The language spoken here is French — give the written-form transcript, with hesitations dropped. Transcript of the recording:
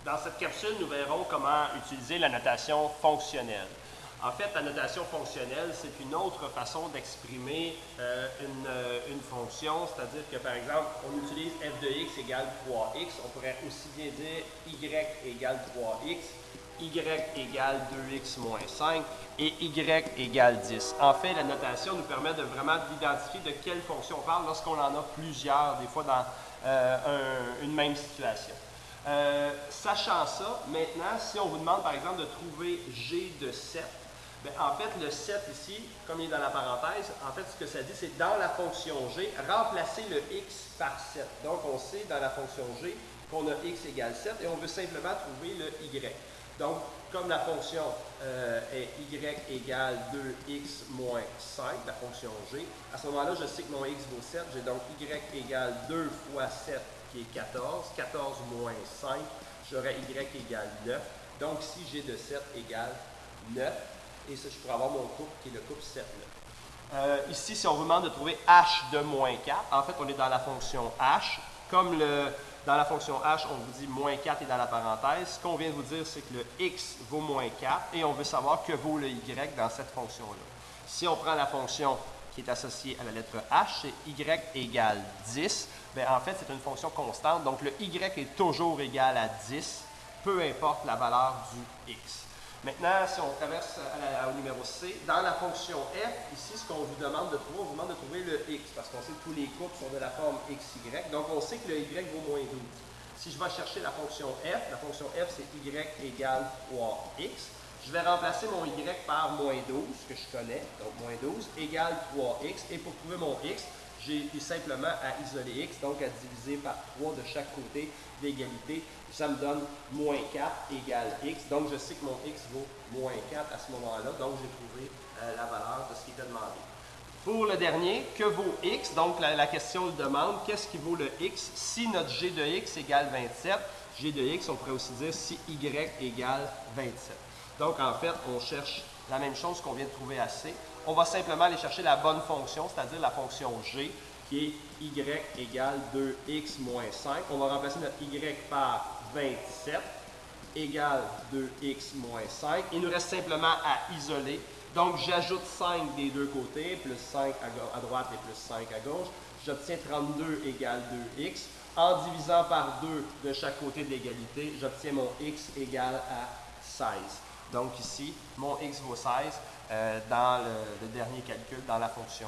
Dans cette capsule, nous verrons comment utiliser la notation fonctionnelle. En fait, la notation fonctionnelle, c'est une autre façon d'exprimer une fonction, c'est-à-dire que, par exemple, on utilise f de x égale 3x, on pourrait aussi bien dire y égale 3x, y égale 2x moins 5 et y égale 10. En fait, la notation nous permet de vraiment d'identifier de quelle fonction on parle lorsqu'on en a plusieurs, des fois dans une même situation. Sachant ça, maintenant, si on vous demande par exemple de trouver g de 7, bien, en fait, le 7 ici, comme il est dans la parenthèse, en fait, ce que ça dit, c'est dans la fonction g, remplacer le x par 7. Donc, on sait dans la fonction g qu'on a x égale 7 et on veut simplement trouver le y. Donc, comme la fonction est y égale 2x moins 5, la fonction g, à ce moment-là, je sais que mon x vaut 7. J'ai donc y égale 2 fois 7, qui est 14. 14 moins 5, j'aurai y égale 9. Donc, ici, g de 7 égale 9. Et ça, je pourrais avoir mon couple qui est le couple 7, 9. Ici, si on vous demande de trouver h de moins 4, en fait, on est dans la fonction h. Comme dans la fonction h, on vous dit moins 4 est dans la parenthèse. Ce qu'on vient de vous dire, c'est que le x vaut moins 4 et on veut savoir que vaut le y dans cette fonction-là. Si on prend la fonction qui est associée à la lettre h, c'est y égale 10. Bien, en fait, c'est une fonction constante, donc le y est toujours égal à 10, peu importe la valeur du x. Maintenant, si on traverse au numéro C, dans la fonction f, ici, ce qu'on vous demande de trouver, on vous demande de trouver le x, parce qu'on sait que tous les couples sont de la forme xy, donc on sait que le y vaut moins 12. Si je vais chercher la fonction f c'est y égale 3x. Je vais remplacer mon y par moins 12, que je connais, donc moins 12, égale 3x, et pour trouver mon x, j'ai simplement à isoler x, donc à diviser par 3 de chaque côté d'égalité. Ça me donne moins 4 égale x. Donc, je sais que mon x vaut moins 4 à ce moment-là. Donc, j'ai trouvé la valeur de ce qui était demandé. Pour le dernier, que vaut x? Donc, la question le demande, qu'est-ce qui vaut le x? Si notre g de x égale 27, g de x, on pourrait aussi dire si y égale 27. Donc, en fait, on cherche la même chose qu'on vient de trouver à C. On va simplement aller chercher la bonne fonction, c'est-à-dire la fonction g, qui est y égale 2x moins 5. On va remplacer notre y par 27 égale 2x moins 5. Il nous reste simplement à isoler. Donc, j'ajoute 5 des deux côtés, plus 5 à droite et plus 5 à gauche. J'obtiens 32 égale 2x. En divisant par 2 de chaque côté de l'égalité, j'obtiens mon x égale à 16. Donc ici, mon x vaut 16 dans le dernier calcul, dans la fonction